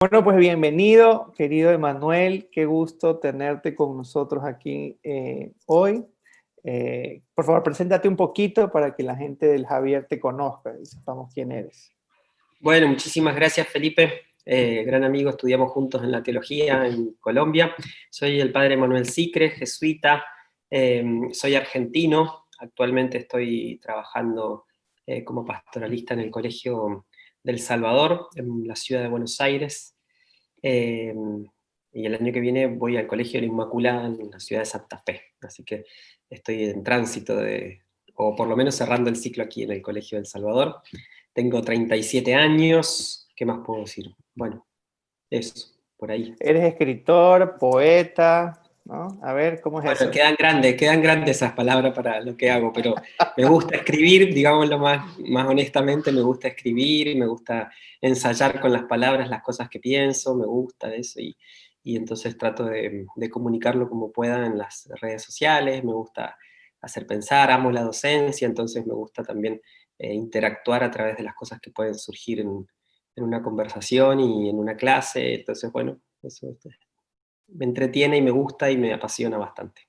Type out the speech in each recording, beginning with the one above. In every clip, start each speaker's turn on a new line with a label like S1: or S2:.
S1: Bueno, pues bienvenido, querido Emanuel. Qué gusto tenerte con nosotros aquí hoy. Por favor, preséntate un poquito para que la gente del Javier te conozca y sepamos quién eres.
S2: Bueno, muchísimas gracias, Felipe. Gran amigo, estudiamos juntos en la teología en Colombia. Soy el padre Manuel Sicre, jesuita. Soy argentino. Actualmente estoy trabajando como pastoralista en el Colegio del Salvador, en la ciudad de Buenos Aires. Eh, y el año que viene voy al Colegio de la Inmaculada en la ciudad de Santa Fe. Así que estoy en tránsito o por lo menos cerrando el ciclo aquí en el Colegio del Salvador. Tengo 37 años, ¿qué más puedo decir? Bueno, eso, por ahí.
S1: Eres escritor, poeta, ¿no? A ver, ¿cómo es
S2: Bueno,
S1: eso?
S2: quedan grandes esas palabras para lo que hago, pero me gusta escribir, digámoslo más honestamente, me gusta escribir, me gusta ensayar con las palabras las cosas que pienso, me gusta eso, y entonces trato de comunicarlo como pueda en las redes sociales, me gusta hacer pensar, amo la docencia, entonces me gusta también interactuar a través de las cosas que pueden surgir en una conversación y en una clase, entonces bueno, eso me entretiene y me gusta y me apasiona bastante.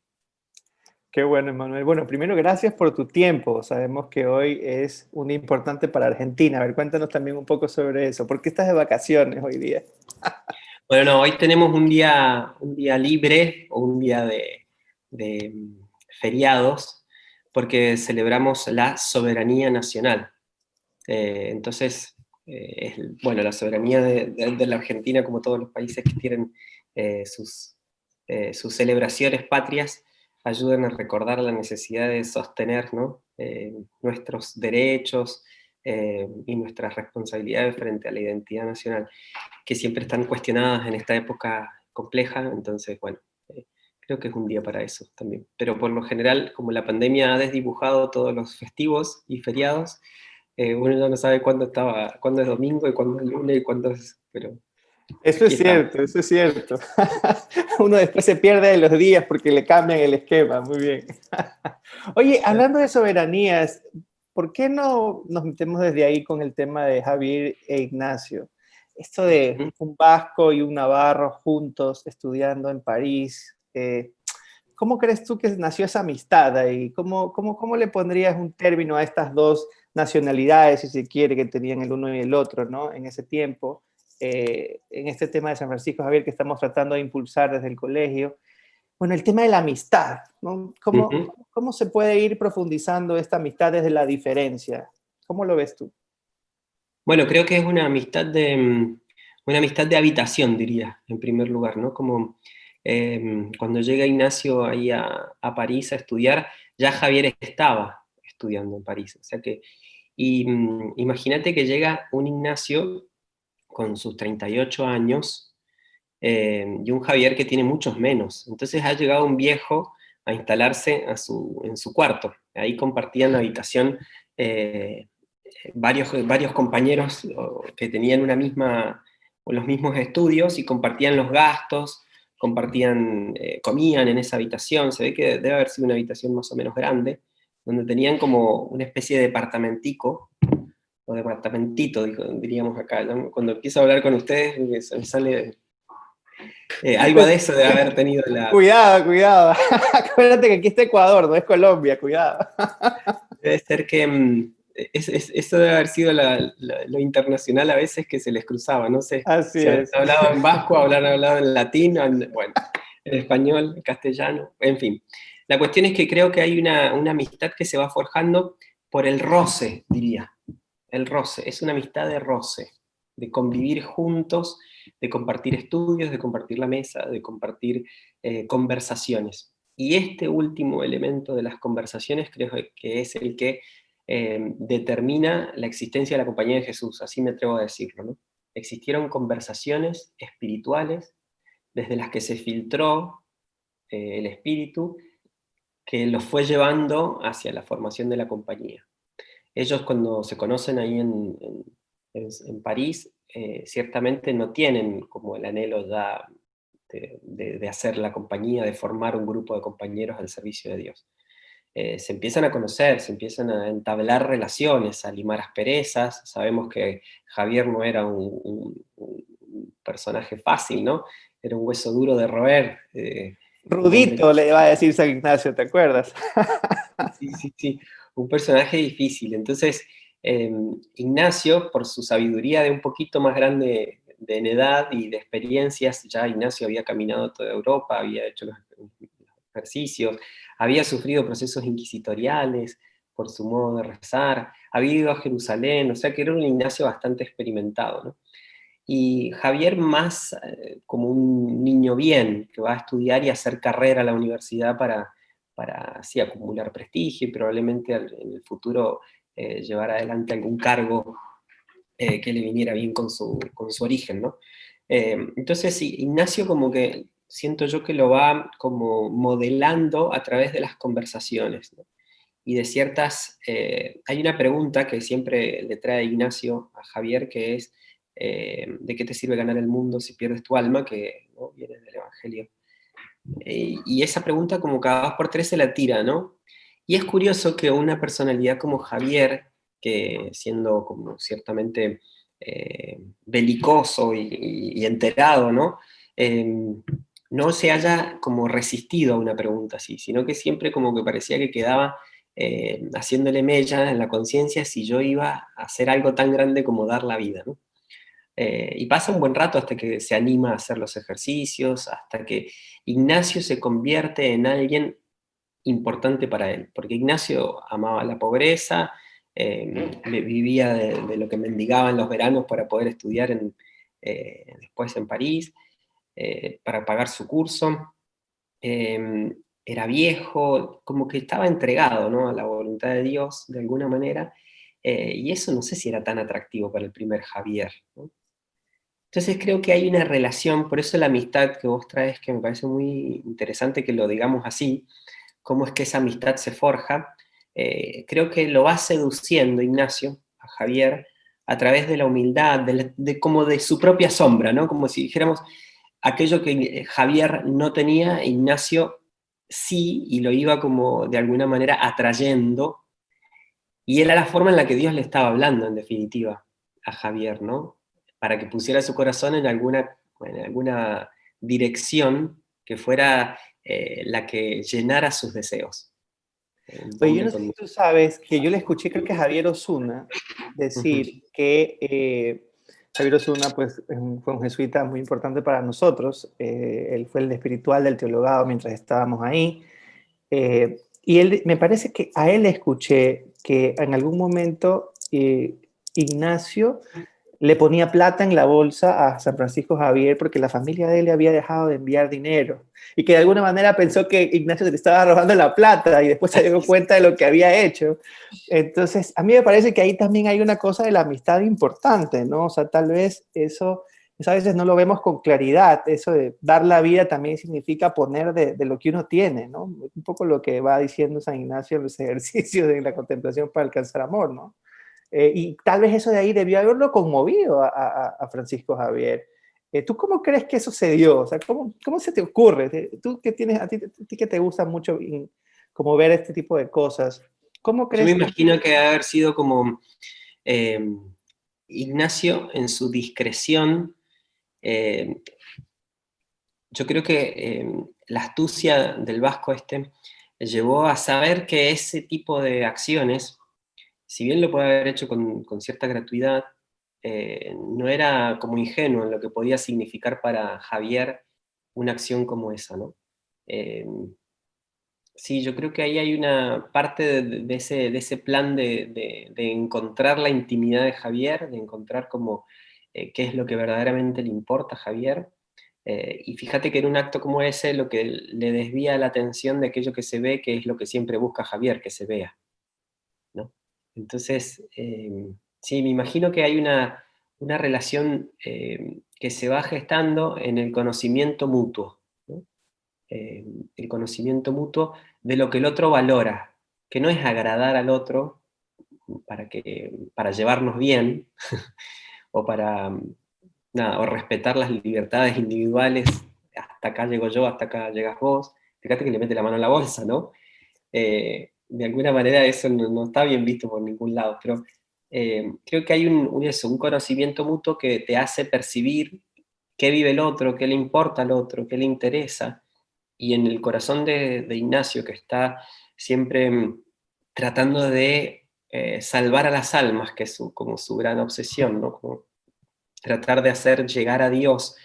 S1: Qué bueno, Emanuel. Bueno, primero, gracias por tu tiempo. Sabemos que hoy es un día importante para Argentina. A ver, cuéntanos también un poco sobre eso. ¿Por qué estás de vacaciones hoy día?
S2: Bueno, no, hoy tenemos un día libre o un día de feriados porque celebramos la soberanía nacional. Entonces, bueno, la soberanía de la Argentina, como todos los países que tienen sus, sus celebraciones patrias, ayudan a recordar la necesidad de sostener, ¿no? Nuestros derechos y nuestras responsabilidades frente a la identidad nacional, que siempre están cuestionadas en esta época compleja. Entonces, bueno, creo que es un día para eso también. Pero por lo general, como la pandemia ha desdibujado todos los festivos y feriados, uno ya no sabe cuándo es domingo y cuándo es lunes y cuándo es, pero
S1: Eso
S2: aquí
S1: es
S2: estamos.
S1: cierto, eso es cierto. Uno después se pierde de los días porque le cambian el esquema. Muy bien. Oye, hablando de soberanías, ¿por qué no nos metemos desde ahí con el tema de Javier e Ignacio? Esto de
S2: Ujú.
S1: un vasco y un navarro juntos estudiando en París. ¿Cómo crees tú que nació esa amistad ahí? ¿Cómo le pondrías un término a estas dos nacionalidades, si se quiere, que tenían el uno y el otro, ¿no? En ese tiempo, en este tema de San Francisco Javier que estamos tratando de impulsar desde el colegio. Bueno, el tema de la amistad, ¿no?
S2: Ujú.
S1: ¿Cómo se puede ir profundizando esta amistad desde la diferencia? ¿Cómo lo ves tú?
S2: Bueno, creo que es una amistad de habitación, diría, en primer lugar, ¿no? Como cuando llega Ignacio ahí a París a estudiar, ya Javier estaba estudiando en París. O sea que, imagínate que llega un Ignacio con sus 38 años y un Javier que tiene muchos menos. Entonces ha llegado un viejo a instalarse en su cuarto. Ahí compartían la habitación eh, varios compañeros que tenían los mismos estudios y compartían los gastos, comían en esa habitación. Se ve que debe haber sido una habitación más o menos grande, donde tenían como una especie de departamentico, o departamentito, diríamos acá, ¿no? Cuando empiezo a hablar con ustedes, me sale algo de eso de haber tenido
S1: Cuidado, cuidado. Acuérdate que aquí está Ecuador, no es Colombia, cuidado.
S2: Debe ser que eso debe haber sido lo internacional a veces que se les cruzaba, no sé
S1: Así
S2: si habrán
S1: es.
S2: hablado en vasco, habrán hablado en latín, bueno, en español, en castellano, en fin. La cuestión es que creo que hay una amistad que se va forjando por el roce, diría. El roce, es una amistad de roce, de convivir juntos, de compartir estudios, de compartir la mesa, de compartir conversaciones. Y este último elemento de las conversaciones creo que es el que determina la existencia de la Compañía de Jesús, así me atrevo a decirlo, ¿no? Existieron conversaciones espirituales desde las que se filtró el espíritu que los fue llevando hacia la formación de la compañía. Ellos cuando se conocen ahí en París, ciertamente no tienen como el anhelo ya de hacer la compañía, de formar un grupo de compañeros al servicio de Dios. Se empiezan a conocer, se empiezan a entablar relaciones, a limar asperezas. Sabemos que Javier no era un personaje fácil, ¿no? Era un hueso duro de roer. Un hombre,
S1: Rudito le iba a decir San Ignacio, ¿te acuerdas?
S2: sí, sí, sí, un personaje difícil. Entonces, Ignacio, por su sabiduría de un poquito más grande en edad y de experiencias, ya Ignacio había caminado toda Europa, había hecho los ejercicios, había sufrido procesos inquisitoriales por su modo de rezar, había ido a Jerusalén, o sea que era un Ignacio bastante experimentado, ¿no? Y Javier más como un niño bien, que va a estudiar y hacer carrera a la universidad para así acumular prestigio y probablemente en el futuro llevar adelante algún cargo que le viniera bien con su origen, ¿no? Entonces, sí, Ignacio como que siento yo que lo va como modelando a través de las conversaciones, ¿no? Y de ciertas, hay una pregunta que siempre le trae Ignacio a Javier, que es, ¿de qué te sirve ganar el mundo si pierdes tu alma? Que, ¿no?, viene del Evangelio. Y esa pregunta como cada dos por tres se la tira, ¿no? Y es curioso que una personalidad como Javier, que siendo como ciertamente belicoso y enterado, ¿no? No se haya como resistido a una pregunta así, sino que siempre como que parecía que quedaba haciéndole mella en la conciencia si yo iba a hacer algo tan grande como dar la vida, ¿no? Y pasa un buen rato hasta que se anima a hacer los ejercicios, hasta que Ignacio se convierte en alguien importante para él, porque Ignacio amaba la pobreza, vivía de lo que mendigaba en los veranos para poder estudiar después en París, para pagar su curso. Era viejo, como que estaba entregado, ¿no?, a la voluntad de Dios de alguna manera, y eso no sé si era tan atractivo para el primer Javier, ¿no? Entonces creo que hay una relación, por eso la amistad que vos traes, que me parece muy interesante que lo digamos así, cómo es que esa amistad se forja. Creo que lo va seduciendo Ignacio a Javier a través de la humildad, como de su propia sombra, ¿no? Como si dijéramos aquello que Javier no tenía, Ignacio sí, y lo iba como de alguna manera atrayendo, y era la forma en la que Dios le estaba hablando, en definitiva, a Javier, ¿no? Para que pusiera su corazón en alguna dirección que fuera la que llenara sus deseos. Un
S1: Oye, yo
S2: hombre
S1: no sé si
S2: con...
S1: tú sabes que yo le escuché, creo que a Javier Osuna,
S2: Ujú,
S1: decir que Javier Osuna pues, fue un jesuita muy importante para nosotros. Él fue el espiritual del teologado mientras estábamos ahí. Y él, me parece que a él le escuché que en algún momento Ignacio le ponía plata en la bolsa a San Francisco Javier porque la familia de él le había dejado de enviar dinero y que de alguna manera pensó que Ignacio se le estaba robando la plata y después se dio cuenta de lo que había hecho. Entonces, a mí me parece que ahí también hay una cosa de la amistad importante, ¿no? O sea, tal vez eso a veces no lo vemos con claridad, eso de dar la vida también significa poner de lo que uno tiene, ¿no? Un poco lo que va diciendo San Ignacio en los ejercicios de la contemplación para alcanzar amor, ¿no? Y tal vez eso de ahí debió haberlo conmovido a Francisco Javier. ¿Tú cómo crees que eso se dio? O sea, ¿cómo se te ocurre? Tú que tienes, a ti que te gusta mucho como ver este tipo de cosas, ¿cómo
S2: yo me
S1: crees tú?
S2: imagino que debe haber sido como eh, Ignacio en su discreción. eh, yo creo que la astucia del vasco este llevó a saber que ese tipo de acciones, si bien lo puede haber hecho con cierta gratuidad, no era como ingenuo en lo que podía significar para Javier una acción como esa, ¿no? Eh, sí, yo creo que ahí hay una parte de ese plan de encontrar la intimidad de Javier, de encontrar como qué es lo que verdaderamente le importa a Javier. Y fíjate que en un acto como ese lo que le desvía la atención de aquello que se ve, que es lo que siempre busca Javier, que se vea, ¿no? Entonces, sí, me imagino que hay una relación que se va gestando en el conocimiento mutuo, ¿no? El conocimiento mutuo de lo que el otro valora, que no es agradar al otro para llevarnos bien, o para nada, o respetar las libertades individuales, hasta acá llego yo, hasta acá llegas vos. Fíjate que le mete la mano a la bolsa, ¿no? De alguna manera eso no está bien visto por ningún lado, pero creo que hay un conocimiento mutuo que te hace percibir qué vive el otro, qué le importa al otro, qué le interesa. Y en el corazón de Ignacio, que está siempre tratando de salvar a las almas, que es como su gran obsesión, ¿no? Como tratar de hacer llegar a Dios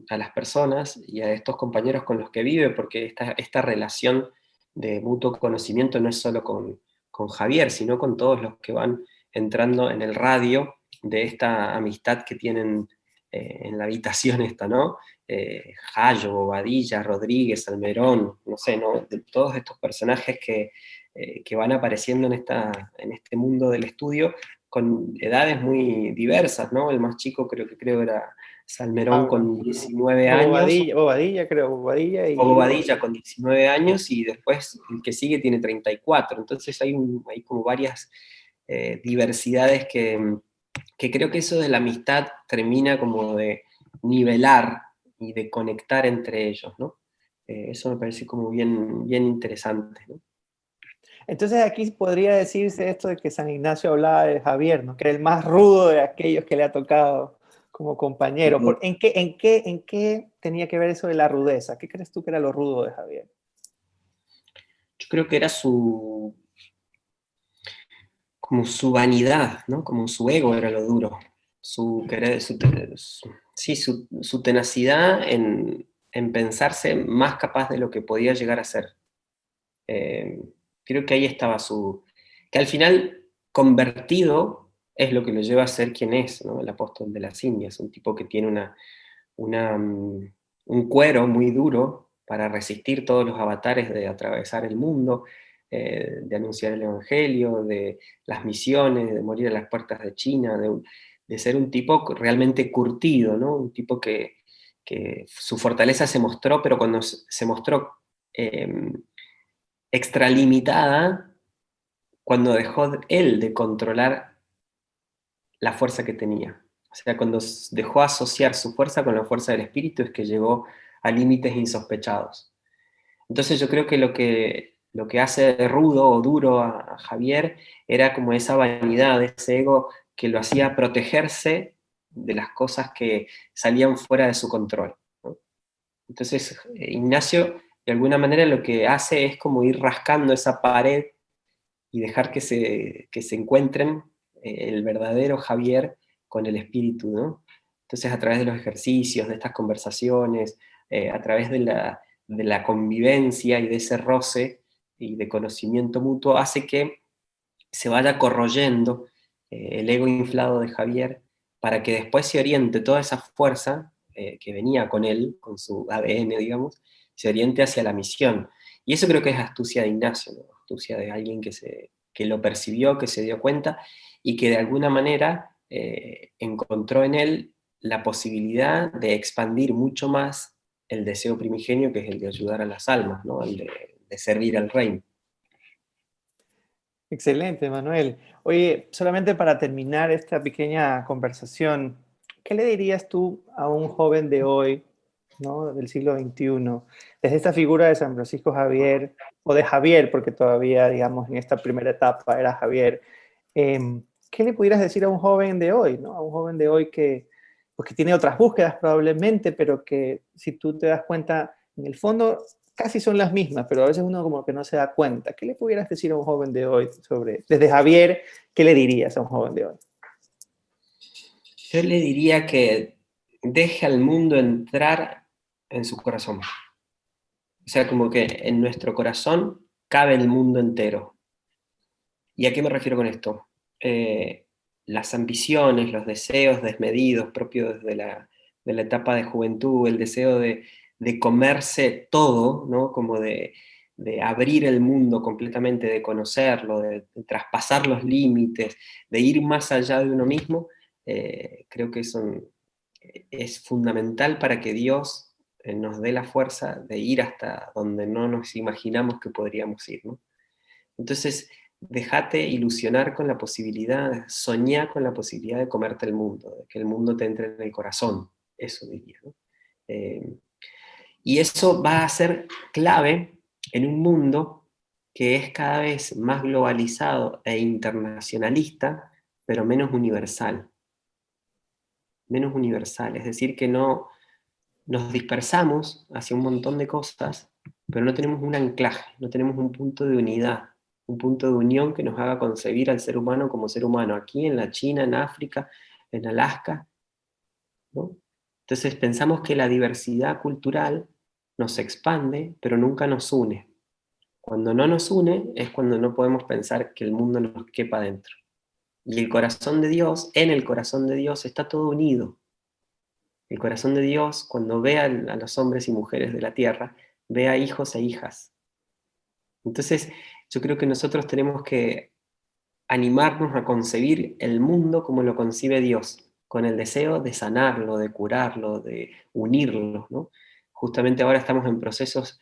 S2: a las personas y a estos compañeros con los que vive, porque esta relación de mutuo conocimiento no es solo con Javier, sino con todos los que van entrando en el radio de esta amistad que tienen en la habitación esta, ¿no? Jayo, Bobadilla, Rodríguez, Almerón, no sé, ¿no? De todos estos personajes que van apareciendo en este mundo del estudio con edades muy diversas, ¿no? El más chico creo era Salmerón
S1: Habla.
S2: con 19 años,
S1: Bobadilla, creo, Bobadilla
S2: o
S1: y...
S2: Bobadilla con 19 años, y después el que sigue tiene 34. Entonces hay como varias diversidades que creo que eso de la amistad termina como de nivelar y de conectar entre ellos, ¿no? Eso me parece como bien, bien interesante, ¿no?
S1: Entonces aquí podría decirse esto de que San Ignacio hablaba de Javier, ¿no? Que era el más rudo de aquellos que le ha tocado como compañero. ¿En qué tenía que ver eso de la rudeza? ¿Qué crees tú que era lo rudo de Javier?
S2: Yo creo que era como su vanidad, ¿no? Como su ego era lo duro, sí, su tenacidad en pensarse más capaz de lo que podía llegar a ser. Eh, Creo que ahí estaba que al final convertido es lo que lo lleva a ser quien es, ¿no? El apóstol de las Indias, un tipo que tiene un cuero muy duro para resistir todos los avatares de atravesar el mundo, de anunciar el evangelio, de las misiones, de morir a las puertas de China, de ser un tipo realmente curtido, ¿no? Un tipo que su fortaleza se mostró, pero cuando se mostró extralimitada, cuando dejó él de controlar la fuerza que tenía. O sea, cuando dejó asociar su fuerza con la fuerza del espíritu es que llegó a límites insospechados. Entonces yo creo que lo que hace rudo o duro a Javier era como esa vanidad, ese ego que lo hacía protegerse de las cosas que salían fuera de su control, ¿no? Entonces Ignacio de alguna manera lo que hace es como ir rascando esa pared y dejar que se encuentren el verdadero Javier con el espíritu, ¿no? Entonces a través de los ejercicios, de estas conversaciones, a través de la convivencia y de ese roce y de conocimiento mutuo, hace que se vaya corroyendo el ego inflado de Javier para que después se oriente toda esa fuerza que venía con él, con su ADN, digamos, se oriente hacia la misión. Y eso creo que es astucia de Ignacio, ¿no? Astucia de alguien que lo percibió, que se dio cuenta y que de alguna manera encontró en él la posibilidad de expandir mucho más el deseo primigenio, que es el de ayudar a las almas, ¿no? El de servir al reino.
S1: Excelente, Manuel. Oye, solamente para terminar esta pequeña conversación, ¿qué le dirías tú a un joven de hoy, ¿no? Del siglo XXI, desde esta figura de San Francisco Javier, o de Javier, porque todavía, digamos, en esta primera etapa era Javier, ¿qué le pudieras decir a un joven de hoy, ¿no? A un joven de hoy pues, que tiene otras búsquedas probablemente, pero que si tú te das cuenta, en el fondo casi son las mismas, pero a veces uno como que no se da cuenta. ¿Qué le pudieras decir a un joven de hoy desde Javier, qué le dirías a un joven de hoy?
S2: Yo le diría que deje al mundo entrar en su corazón. O sea, como que en nuestro corazón cabe el mundo entero. ¿Y a qué me refiero con esto? Las ambiciones, los deseos desmedidos propios de la etapa de juventud, el deseo de comerse todo, ¿no? Como de abrir el mundo completamente, de conocerlo, de traspasar los límites, de ir más allá de uno mismo, creo que eso es fundamental para que Dios nos dé la fuerza de ir hasta donde no nos imaginamos que podríamos ir, ¿no? Entonces, déjate ilusionar con la posibilidad, soñá con la posibilidad de comerte el mundo, de que el mundo te entre en el corazón, eso diría, ¿no? Eh, y eso va a ser clave en un mundo que es cada vez más globalizado e internacionalista, pero menos universal. menos universal, es decir, que no nos dispersamos hacia un montón de cosas, pero no tenemos un anclaje, no tenemos un punto de unidad, un punto de unión que nos haga concebir al ser humano como ser humano, aquí en la China, en África, en Alaska, ¿no? Entonces pensamos que la diversidad cultural nos expande, pero nunca nos une. Cuando no nos une es cuando no podemos pensar que el mundo nos quepa dentro. Y el corazón de Dios, en el corazón de Dios está todo unido. El corazón de Dios, cuando ve a los hombres y mujeres de la tierra, ve a hijos e hijas. Entonces, yo creo que nosotros tenemos que animarnos a concebir el mundo como lo concibe Dios, con el deseo de sanarlo, de curarlo, de unirlo, ¿no? Justamente ahora estamos en procesos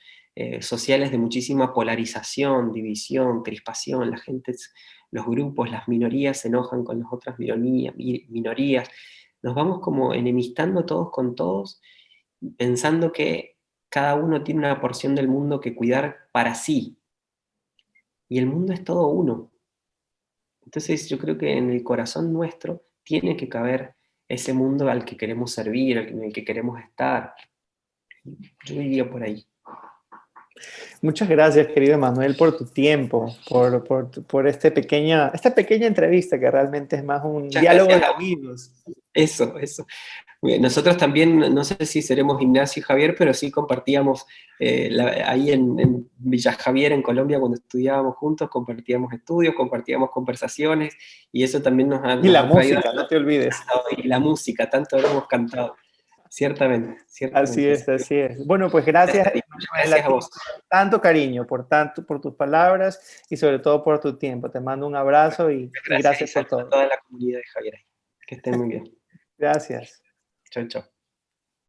S2: sociales de muchísima polarización, división, crispación, la gente, los grupos, las minorías se enojan con las otras minorías, nos vamos como enemistando todos con todos, pensando que cada uno tiene una porción del mundo que cuidar para sí, y el mundo es todo uno. Entonces yo creo que en el corazón nuestro tiene que caber ese mundo al que queremos servir, en el que queremos estar. Yo iría por ahí.
S1: Muchas gracias, querido Manuel, por tu tiempo, por esta pequeña entrevista que realmente es más un
S2: Muchas
S1: diálogo de
S2: gracias.
S1: amigos.
S2: Eso. Nosotros también, no sé si seremos Ignacio y Javier, pero sí compartíamos ahí en Villa Javier, en Colombia, cuando estudiábamos juntos, compartíamos estudios, compartíamos conversaciones, y eso también
S1: Y la
S2: nos ha traído
S1: música, no te olvides.
S2: y la música, tanto hemos cantado. Ciertamente.
S1: Así es, así es. Bueno, pues gracias,
S2: Gracias a vos.
S1: por tanto cariño, por tus palabras y sobre todo por tu tiempo. Te mando un abrazo y gracias por todo.
S2: A toda la comunidad de Javier. Que estén muy bien.
S1: Gracias.
S2: Chau, chau.